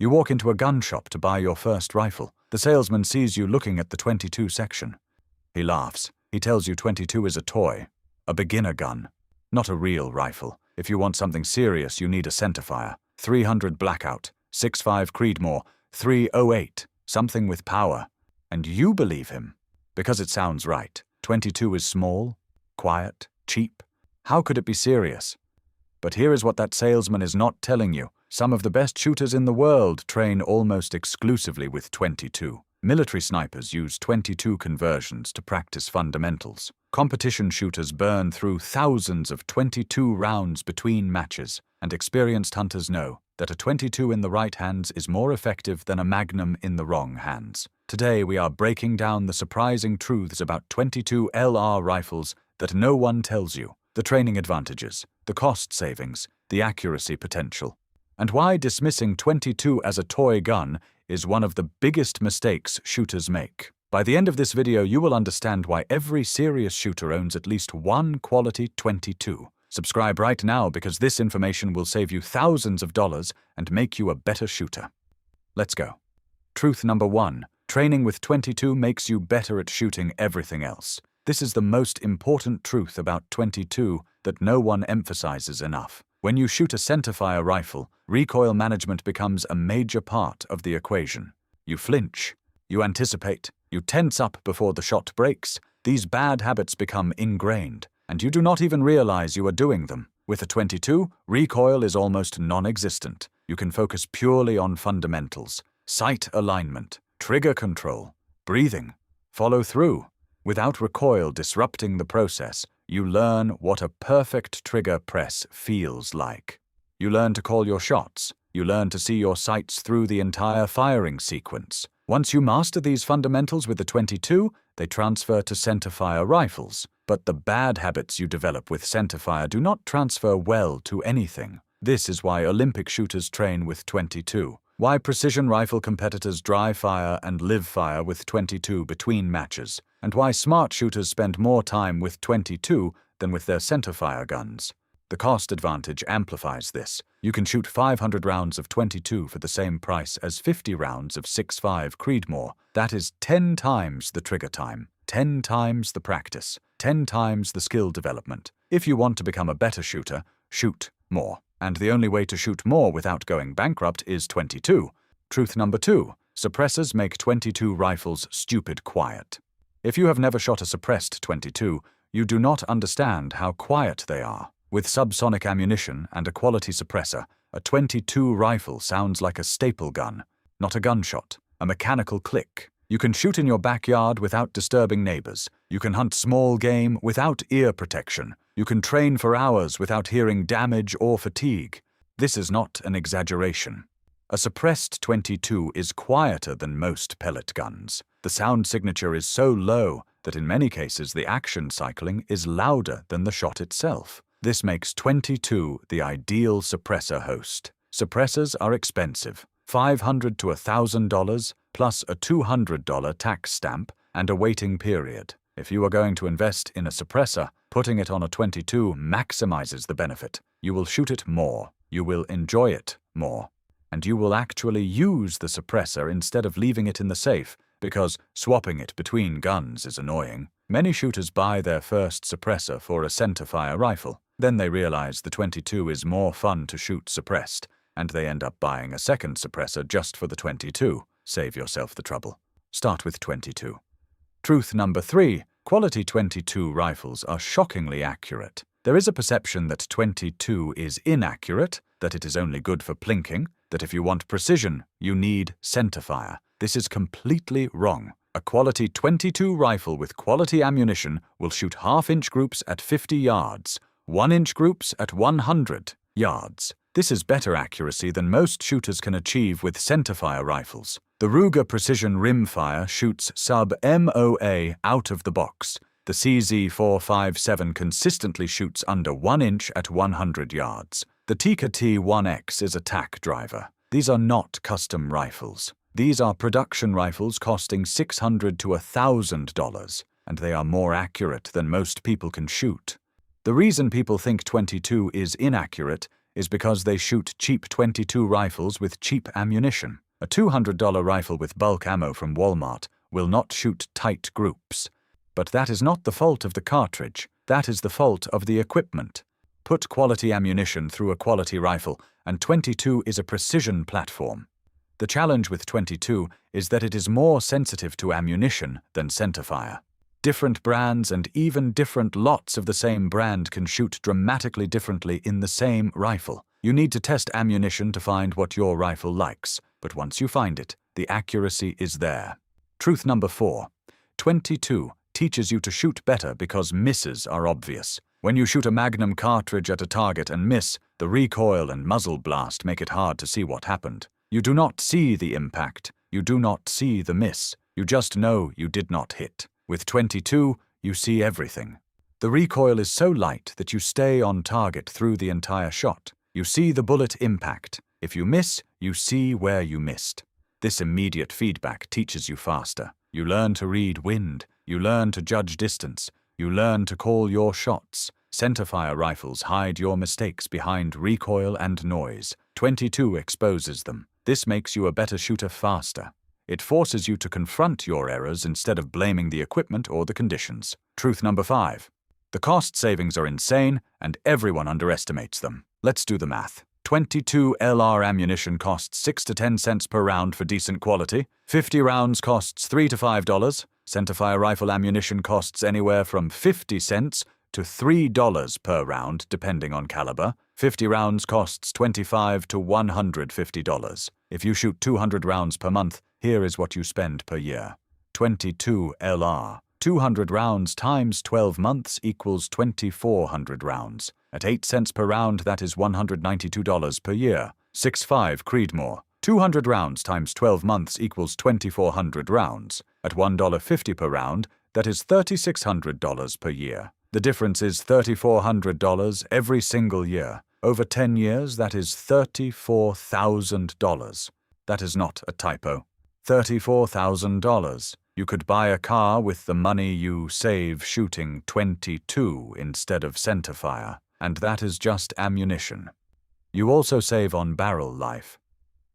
You walk into a gun shop to buy your first rifle. The salesman sees you looking at the .22 section. He laughs. He tells you .22 is a toy, a beginner gun, not a real rifle. If you want something serious, you need a centerfire. 300 Blackout, 6.5 Creedmoor, 308, something with power. And you believe him, because it sounds right. .22 is small, quiet, cheap. How could it be serious? But here is what that salesman is not telling you. Some of the best shooters in the world train almost exclusively with .22. Military snipers use .22 conversions to practice fundamentals. Competition shooters burn through thousands of .22 rounds between matches, and experienced hunters know that a .22 in the right hands is more effective than a Magnum in the wrong hands. Today we are breaking down the surprising truths about .22 LR rifles that no one tells you. The training advantages, the cost savings, the accuracy potential, and why dismissing .22 as a toy gun is one of the biggest mistakes shooters make. By the end of this video, you will understand why every serious shooter owns at least one quality .22. Subscribe right now because this information will save you thousands of dollars and make you a better shooter. Let's go. Truth number 1. Training with .22 makes you better at shooting everything else. This is the most important truth about .22 that no one emphasizes enough. When you shoot a centerfire rifle, recoil management becomes a major part of the equation. You flinch, you anticipate, you tense up before the shot breaks. These bad habits become ingrained, and you do not even realize you are doing them. With a .22, recoil is almost non-existent. You can focus purely on fundamentals, sight alignment, trigger control, breathing, follow through. Without recoil disrupting the process, you learn what a perfect trigger press feels like. You learn to call your shots. You learn to see your sights through the entire firing sequence. Once you master these fundamentals with the .22, they transfer to centerfire rifles. But the bad habits you develop with centerfire do not transfer well to anything. This is why Olympic shooters train with .22. Why precision rifle competitors dry fire and live fire with .22 between matches, and why smart shooters spend more time with .22 than with their centerfire guns. The cost advantage amplifies this. You can shoot 500 rounds of .22 for the same price as 50 rounds of 6.5 Creedmoor. That is 10 times the trigger time, 10 times the practice, 10 times the skill development. If you want to become a better shooter, shoot more. And the only way to shoot more without going bankrupt is .22. Truth number 2. Suppressors make .22 rifles stupid quiet. If you have never shot a suppressed .22, you do not understand how quiet they are. With subsonic ammunition and a quality suppressor, a .22 rifle sounds like a staple gun, not a gunshot, a mechanical click. You can shoot in your backyard without disturbing neighbors. You can hunt small game without ear protection. You can train for hours without hearing damage or fatigue. This is not an exaggeration. A suppressed .22 is quieter than most pellet guns. The sound signature is so low that in many cases the action cycling is louder than the shot itself. This makes .22 the ideal suppressor host. Suppressors are expensive, $500 to $1,000 plus a $200 tax stamp and a waiting period. If you are going to invest in a suppressor, putting it on a .22 maximizes the benefit. You will shoot it more, you will enjoy it more, and you will actually use the suppressor instead of leaving it in the safe, because swapping it between guns is annoying. Many shooters buy their first suppressor for a centerfire rifle. Then they realize the .22 is more fun to shoot suppressed, and they end up buying a second suppressor just for the .22. Save yourself the trouble. Start with .22. Truth number 3. Quality .22 rifles are shockingly accurate. There is a perception that .22 is inaccurate, that it is only good for plinking, that if you want precision, you need centerfire. This is completely wrong. A quality .22 rifle with quality ammunition will shoot half-inch groups at 50 yards, 1-inch groups at 100 yards. This is better accuracy than most shooters can achieve with centerfire rifles. The Ruger Precision Rimfire shoots sub-MOA out of the box. The CZ457 consistently shoots under 1 inch at 100 yards. The Tikka T1X is a tack driver. These are not custom rifles. These are production rifles costing $600 to $1,000, and they are more accurate than most people can shoot. The reason people think .22 is inaccurate is because they shoot cheap .22 rifles with cheap ammunition. A $200 rifle with bulk ammo from Walmart will not shoot tight groups. But that is not the fault of the cartridge. That is the fault of the equipment. Put quality ammunition through a quality rifle, and .22 is a precision platform. The challenge with .22 is that it is more sensitive to ammunition than centerfire. Different brands and even different lots of the same brand can shoot dramatically differently in the same rifle. You need to test ammunition to find what your rifle likes, but once you find it, the accuracy is there. Truth number 4. .22 teaches you to shoot better because misses are obvious. When you shoot a Magnum cartridge at a target and miss, the recoil and muzzle blast make it hard to see what happened. You do not see the impact. You do not see the miss. You just know you did not hit. With .22, you see everything. The recoil is so light that you stay on target through the entire shot. You see the bullet impact. If you miss, you see where you missed. This immediate feedback teaches you faster. You learn to read wind. You learn to judge distance. You learn to call your shots. Centerfire rifles hide your mistakes behind recoil and noise. .22 exposes them. This makes you a better shooter faster. It forces you to confront your errors instead of blaming the equipment or the conditions. Truth number 5. The cost savings are insane, and everyone underestimates them. Let's do the math. .22 LR ammunition costs 6 to 10 cents per round for decent quality. 50 rounds costs $3 to $5. Centerfire rifle ammunition costs anywhere from 50 cents to $3 per round, depending on caliber. 50 rounds costs $25 to $150. If you shoot 200 rounds per month, here is what you spend per year. .22 LR. 200 rounds times 12 months equals 2,400 rounds. At 8 cents per round, that is $192 per year. 6.5 Creedmoor. 200 rounds times 12 months equals 2,400 rounds. At $1.50 per round, that is $3,600 per year. The difference is $3,400 every single year. Over 10 years, that is $34,000. That is not a typo. $34,000. You could buy a car with the money you save shooting .22 instead of centerfire, and that is just ammunition. You also save on barrel life.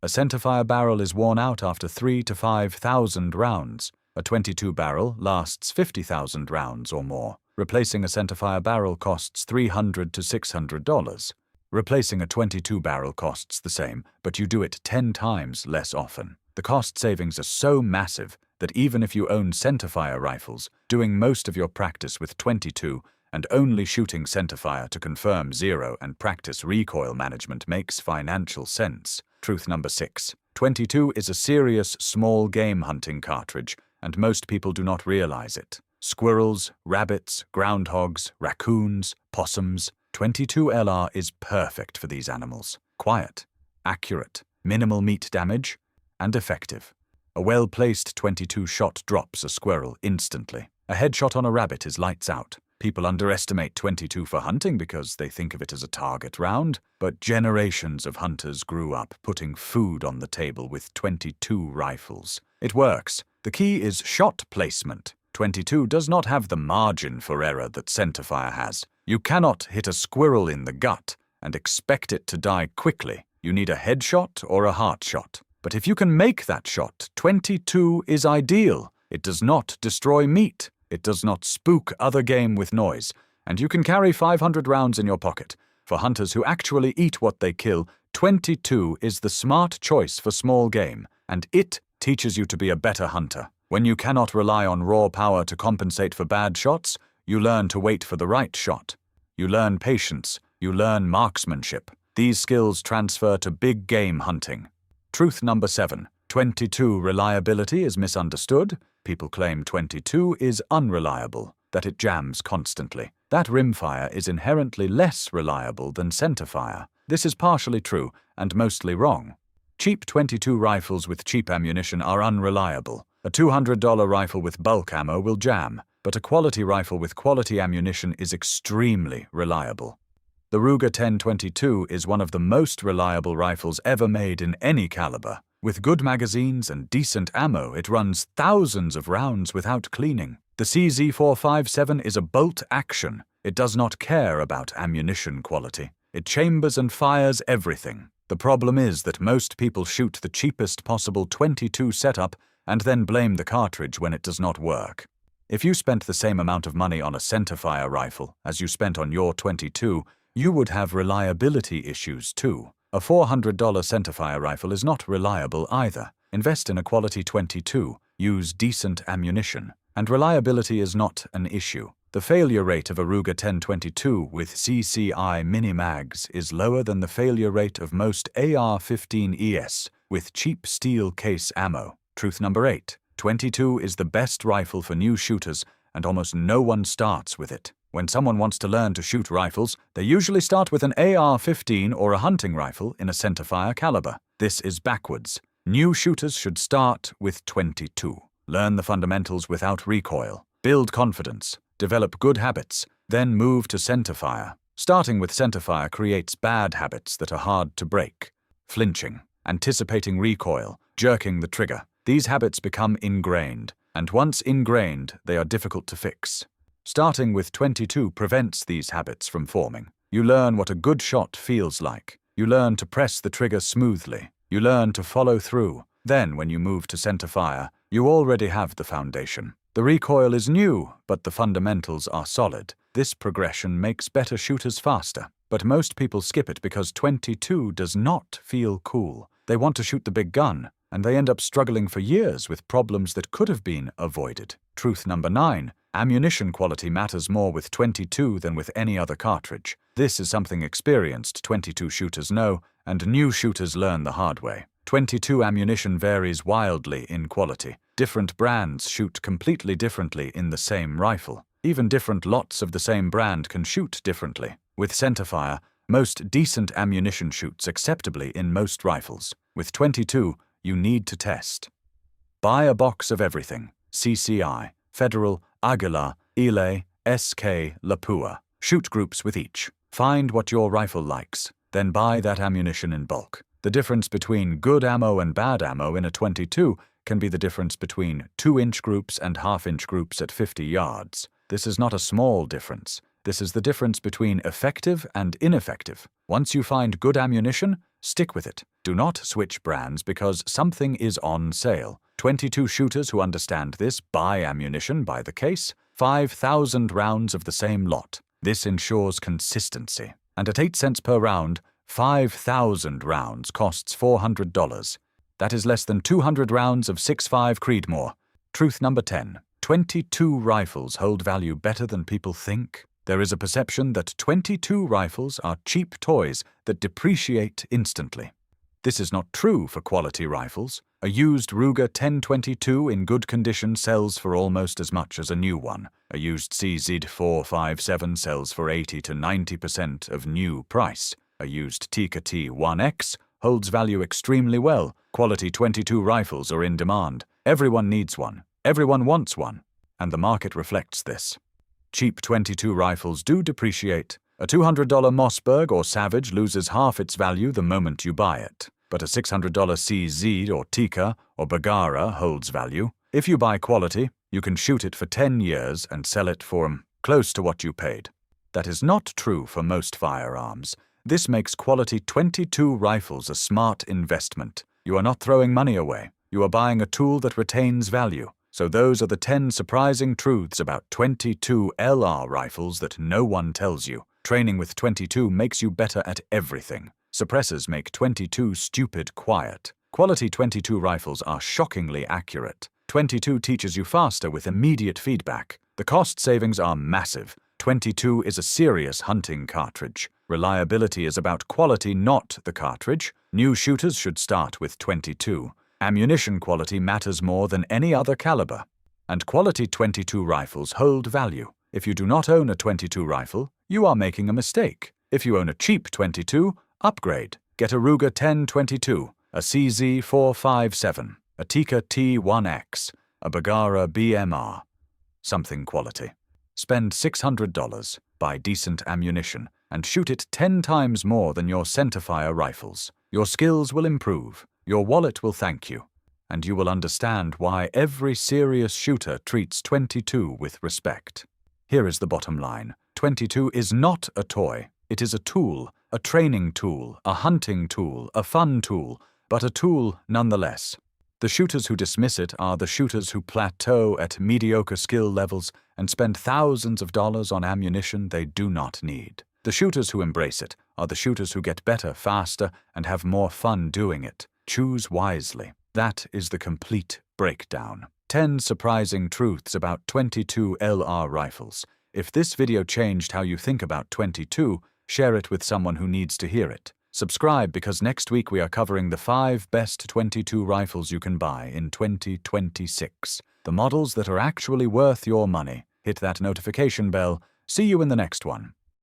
A centerfire barrel is worn out after 3,000 to 5,000 rounds. A .22 barrel lasts 50,000 rounds or more. Replacing a centerfire barrel costs $300 to $600. Replacing a .22 barrel costs the same, but you do it 10 times less often. The cost savings are so massive that even if you own centerfire rifles, doing most of your practice with .22 and only shooting centerfire to confirm zero and practice recoil management makes financial sense. Truth number 6. .22 is a serious small game hunting cartridge, and most people do not realize it. Squirrels, rabbits, groundhogs, raccoons, possums. .22 LR is perfect for these animals. Quiet, accurate, minimal meat damage, and effective. A well-placed .22 shot drops a squirrel instantly. A headshot on a rabbit is lights out. People underestimate .22 for hunting because they think of it as a target round, but generations of hunters grew up putting food on the table with .22 rifles. It works. The key is shot placement. .22 does not have the margin for error that centerfire has. You cannot hit a squirrel in the gut and expect it to die quickly. You need a headshot or a heart shot. But if you can make that shot, .22 is ideal. It does not destroy meat. It does not spook other game with noise. And you can carry 500 rounds in your pocket. For hunters who actually eat what they kill, .22 is the smart choice for small game, and it teaches you to be a better hunter. When you cannot rely on raw power to compensate for bad shots, you learn to wait for the right shot. You learn patience. You learn marksmanship. These skills transfer to big game hunting. Truth number 7. .22 reliability is misunderstood. People claim .22 is unreliable, that it jams constantly. That rimfire is inherently less reliable than centerfire. This is partially true and mostly wrong. Cheap .22 rifles with cheap ammunition are unreliable. A $200 rifle with bulk ammo will jam, but a quality rifle with quality ammunition is extremely reliable. The Ruger 10-22 is one of the most reliable rifles ever made in any caliber. With good magazines and decent ammo, it runs thousands of rounds without cleaning. The CZ457 is a bolt action. It does not care about ammunition quality. It chambers and fires everything. The problem is that most people shoot the cheapest possible .22 setup and then blame the cartridge when it does not work. If you spent the same amount of money on a centerfire rifle as you spent on your .22, you would have reliability issues too. A $400 centerfire rifle is not reliable either. Invest in a quality .22, use decent ammunition, and reliability is not an issue. The failure rate of a Ruger 10/22 with CCI mini-mags is lower than the failure rate of most AR-15 with cheap steel case ammo. Truth number 8. .22 is the best rifle for new shooters, and almost no one starts with it. When someone wants to learn to shoot rifles, they usually start with an AR-15 or a hunting rifle in a centerfire caliber. This is backwards. New shooters should start with .22. Learn the fundamentals without recoil. Build confidence. Develop good habits. Then move to centerfire. Starting with centerfire creates bad habits that are hard to break. Flinching, anticipating recoil, jerking the trigger. These habits become ingrained, and once ingrained, they are difficult to fix. Starting with .22 prevents these habits from forming. You learn what a good shot feels like. You learn to press the trigger smoothly. You learn to follow through. Then, when you move to centerfire, you already have the foundation. The recoil is new, but the fundamentals are solid. This progression makes better shooters faster. But most people skip it because .22 does not feel cool. They want to shoot the big gun, and they end up struggling for years with problems that could have been avoided. Truth number 9. Ammunition quality matters more with .22 than with any other cartridge. This is something experienced .22 shooters know, and new shooters learn the hard way. .22 ammunition varies wildly in quality. Different brands shoot completely differently in the same rifle. Even different lots of the same brand can shoot differently. With centerfire, most decent ammunition shoots acceptably in most rifles. With .22, you need to test. Buy a box of everything. CCI, Federal, Aguilar, Ile, SK, Lapua. Shoot groups with each. Find what your rifle likes. Then buy that ammunition in bulk. The difference between good ammo and bad ammo in a .22 can be the difference between 2-inch groups and half-inch groups at 50 yards. This is not a small difference. This is the difference between effective and ineffective. Once you find good ammunition, stick with it. Do not switch brands because something is on sale. .22 shooters who understand this buy ammunition by the case, 5,000 rounds of the same lot. This ensures consistency. And at 8 cents per round, 5,000 rounds costs $400. That is less than 200 rounds of 6.5 Creedmoor. Truth number 10. .22 rifles hold value better than people think. There is a perception that .22 rifles are cheap toys that depreciate instantly. This is not true for quality rifles. A used Ruger 10/22 in good condition sells for almost as much as a new one. A used CZ457 sells for 80 to 90% of new price. A used Tikka T1X holds value extremely well. Quality .22 rifles are in demand. Everyone needs one. Everyone wants one. And the market reflects this. Cheap .22 rifles do depreciate. A $200 Mossberg or Savage loses half its value the moment you buy it. But a $600 CZ or Tikka or Bergara holds value. If you buy quality, you can shoot it for 10 years and sell it for close to what you paid. That is not true for most firearms. This makes quality .22 rifles a smart investment. You are not throwing money away. You are buying a tool that retains value. So those are the 10 surprising truths about .22 LR rifles that no one tells you. Training with .22 makes you better at everything. Suppressors make .22 stupid quiet. Quality .22 rifles are shockingly accurate. .22 teaches you faster with immediate feedback. The cost savings are massive. .22 is a serious hunting cartridge. Reliability is about quality, not the cartridge. New shooters should start with .22. Ammunition quality matters more than any other caliber. And quality .22 rifles hold value. If you do not own a .22 rifle, you are making a mistake. If you own a cheap .22, upgrade. Get a Ruger 10/22, a CZ457, a Tikka T1X, a Bergara BMR. Something quality. Spend $600, buy decent ammunition, and shoot it 10 times more than your centerfire rifles. Your skills will improve, your wallet will thank you, and you will understand why every serious shooter treats .22 with respect. Here is the bottom line. .22 is not a toy. It is a tool. A training tool, a hunting tool, a fun tool, but a tool nonetheless. The shooters who dismiss it are the shooters who plateau at mediocre skill levels and spend thousands of dollars on ammunition they do not need. The shooters who embrace it are the shooters who get better faster and have more fun doing it. Choose wisely. That is the complete breakdown. 10 surprising truths about 22 LR rifles. If this video changed how you think about 22, share it with someone who needs to hear it. Subscribe because next week we are covering the 5 best 22 rifles you can buy in 2026. The models that are actually worth your money. Hit that notification bell. See you in the next one.